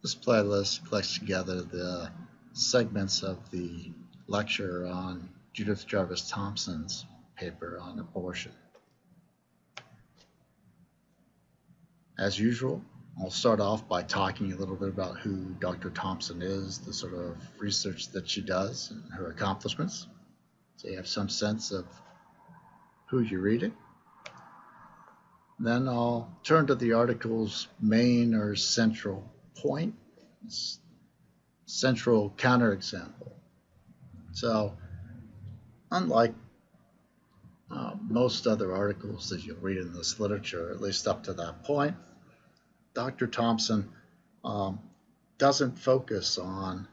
This playlist collects together the segments of the lecture on Judith Jarvis Thomson's paper on abortion. As usual, I'll start off by talking a little bit about who Dr. Thomson is, the sort of research that she does, and her accomplishments, so you have some sense of who you're reading. Then I'll turn to the article's main or central point, central counterexample. So, unlike most other articles that you'll read in this literature, at least up to that point, Dr. Thomson doesn't focus on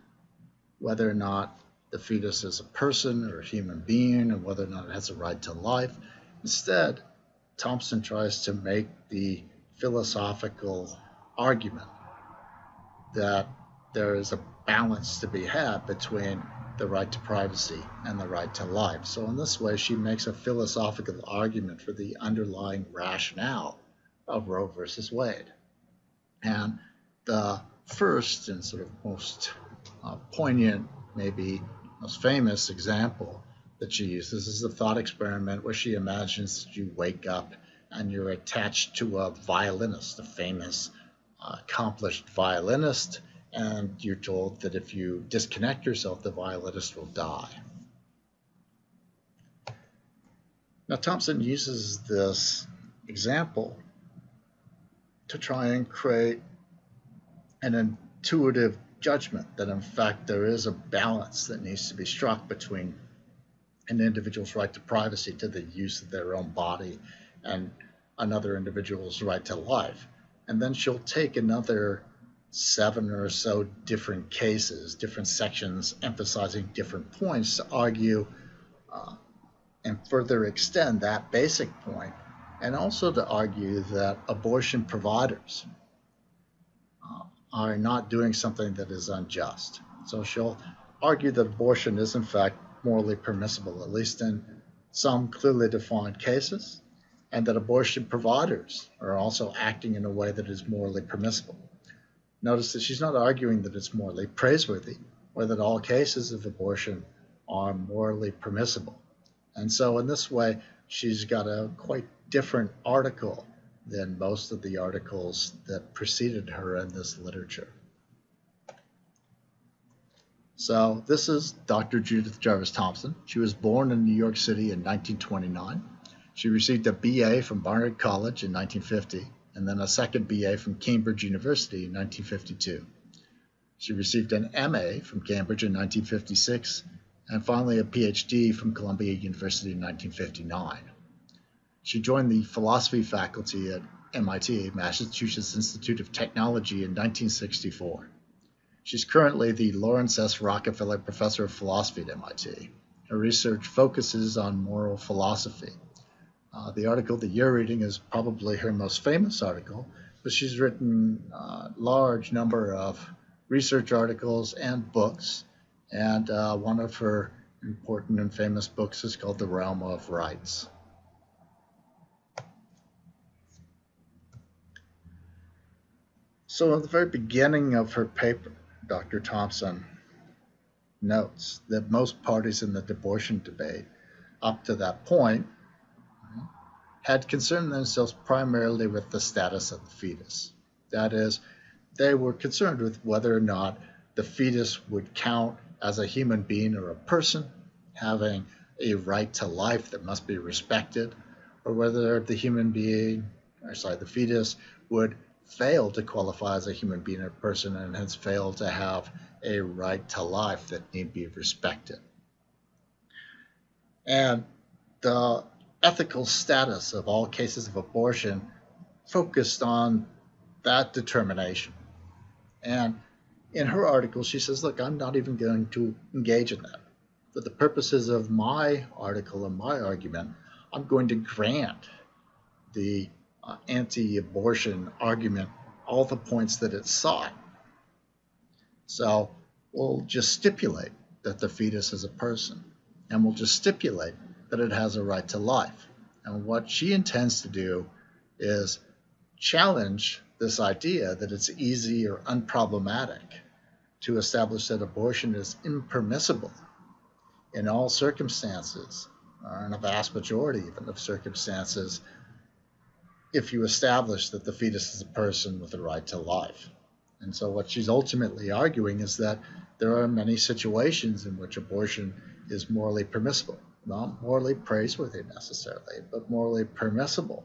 whether or not the fetus is a person or a human being and whether or not it has a right to life. Instead, Thomson tries to make the philosophical argument that there is a balance to be had between the right to privacy and the right to life. So in this way, she makes a philosophical argument for the underlying rationale of Roe versus Wade. And the first and sort of most poignant, maybe most famous example that she uses is the thought experiment where she imagines that you wake up and you're attached to a violinist, a famous, accomplished violinist, and you're told that if you disconnect yourself, the violinist will die. Now, Thomson uses this example to try and create an intuitive judgment that, in fact, there is a balance that needs to be struck between an individual's right to privacy, to the use of their own body, and another individual's right to life. And then she'll take another 7 or so different cases, different sections emphasizing different points to argue and further extend that basic point, and also to argue that abortion providers are not doing something that is unjust. So she'll argue that abortion is in fact morally permissible, at least in some clearly defined cases, and that abortion providers are also acting in a way that is morally permissible. Notice that she's not arguing that it's morally praiseworthy or that all cases of abortion are morally permissible. And so in this way, she's got a quite different article than most of the articles that preceded her in this literature. So this is Dr. Judith Jarvis Thomson. She was born in New York City in 1929. She received a BA from Barnard College in 1950, and then a second BA from Cambridge University in 1952. She received an MA from Cambridge in 1956, and finally a PhD from Columbia University in 1959. She joined the philosophy faculty at MIT, Massachusetts Institute of Technology, in 1964. She's currently the Lawrence S. Rockefeller Professor of Philosophy at MIT. Her research focuses on moral philosophy. The article that you're reading is probably her most famous article, but she's written a large number of research articles and books, and one of her important and famous books is called The Realm of Rights. So at the very beginning of her paper, Dr. Thomson notes that most parties in the abortion debate up to that point had concerned themselves primarily with the status of the fetus. That is, they were concerned with whether or not the fetus would count as a human being or a person having a right to life that must be respected, or whether the fetus would fail to qualify as a human being or person and hence fail to have a right to life that need be respected. And the ethical status of all cases of abortion focused on that determination. And in her article, she says, look, I'm not even going to engage in that. For the purposes of my article and my argument, I'm going to grant the anti-abortion argument all the points that it sought. So we'll just stipulate that the fetus is a person, and we'll just stipulate that it has a right to life. And what she intends to do is challenge this idea that it's easy or unproblematic to establish that abortion is impermissible in all circumstances, or in a vast majority even of circumstances, if you establish that the fetus is a person with a right to life. And so what she's ultimately arguing is that there are many situations in which abortion is morally permissible, not morally praiseworthy necessarily, but morally permissible,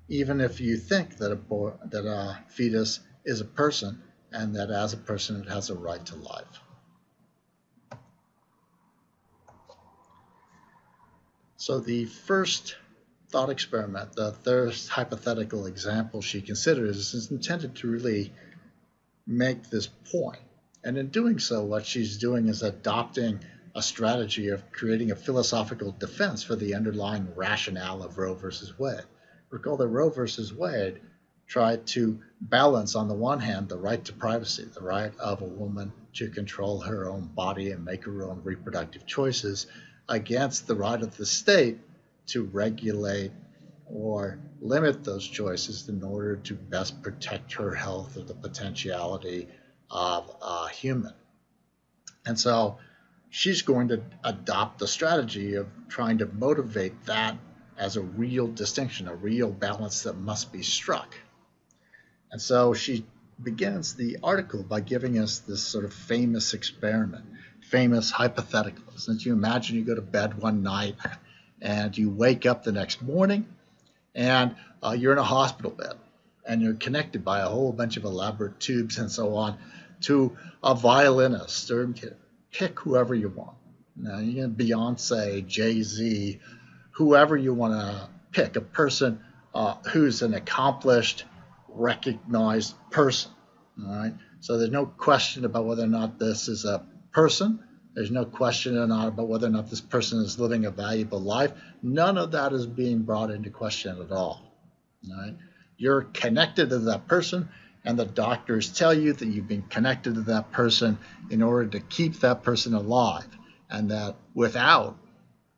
even if you think that a fetus is a person and that as a person it has a right to life. So the first thought experiment, the third hypothetical example she considers, is intended to really make this point. And in doing so, what she's doing is adopting a strategy of creating a philosophical defense for the underlying rationale of Roe versus Wade. Recall that Roe versus Wade tried to balance, on the one hand, the right to privacy, the right of a woman to control her own body and make her own reproductive choices, against the right of the state to regulate or limit those choices in order to best protect her health or the potentiality of a human. And so she's going to adopt the strategy of trying to motivate that as a real distinction, a real balance that must be struck. And so she begins the article by giving us this sort of famous experiment, famous hypothetical. Since you imagine you go to bed one night and you wake up the next morning and you're in a hospital bed and you're connected by a whole bunch of elaborate tubes and so on to a violinist, or pick whoever you want. Now, you can Beyonce, Jay-Z, whoever you want to pick, a person who's an accomplished, recognized person. All right. So there's no question about whether or not this is a person. There's no question or not about whether or not this person is living a valuable life. None of that is being brought into question at all. All right. You're connected to that person, and the doctors tell you that you've been connected to that person in order to keep that person alive, and that without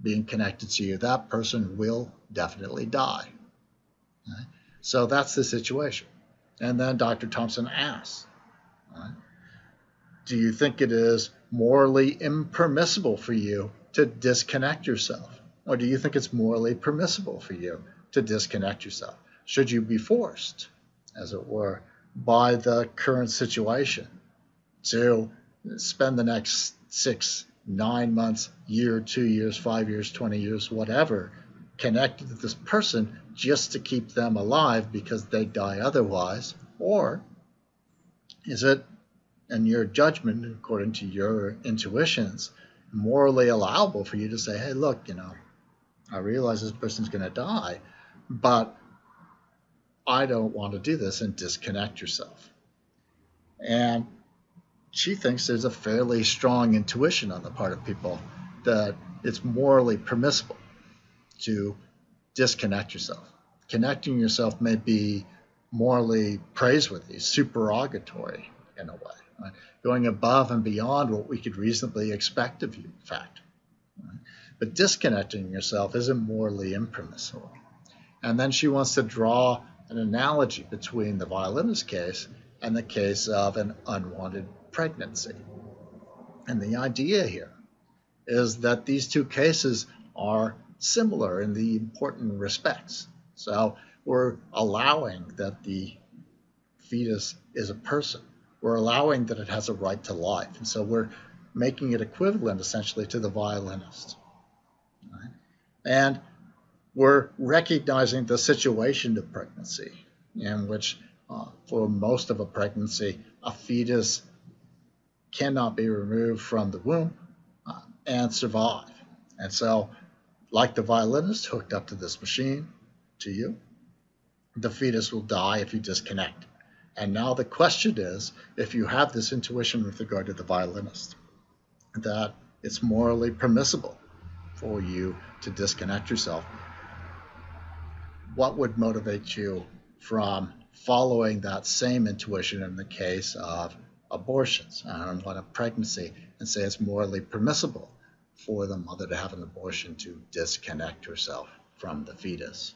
being connected to you, that person will definitely die. Right? So that's the situation. And then Dr. Thomson asks, right, do you think it is morally impermissible for you to disconnect yourself? Or do you think it's morally permissible for you to disconnect yourself? Should you be forced, as it were, by the current situation to spend the next 6, 9 months, year, 2 years, 5 years, 20 years, whatever, connected to this person just to keep them alive because they die otherwise? Or is it, in your judgment, according to your intuitions, morally allowable for you to say, hey, look, I realize this person's going to die, but I don't want to do this, and disconnect yourself? And she thinks there's a fairly strong intuition on the part of people that it's morally permissible to disconnect yourself. Connecting yourself may be morally praiseworthy, supererogatory in a way, right? Going above and beyond what we could reasonably expect of you, in fact. Right? But disconnecting yourself isn't morally impermissible. And then she wants to draw an analogy between the violinist case and the case of an unwanted pregnancy. And the idea here is that these two cases are similar in the important respects. So we're allowing that the fetus is a person. We're allowing that it has a right to life. And so we're making it equivalent essentially to the violinist. Right? And we're recognizing the situation of pregnancy, in which for most of a pregnancy, a fetus cannot be removed from the womb and survive. And so, like the violinist hooked up to this machine, to you, the fetus will die if you disconnect. And now the question is, if you have this intuition with regard to the violinist, that it's morally permissible for you to disconnect yourself, what would motivate you from following that same intuition in the case of abortions and on a pregnancy, and say it's morally permissible for the mother to have an abortion to disconnect herself from the fetus?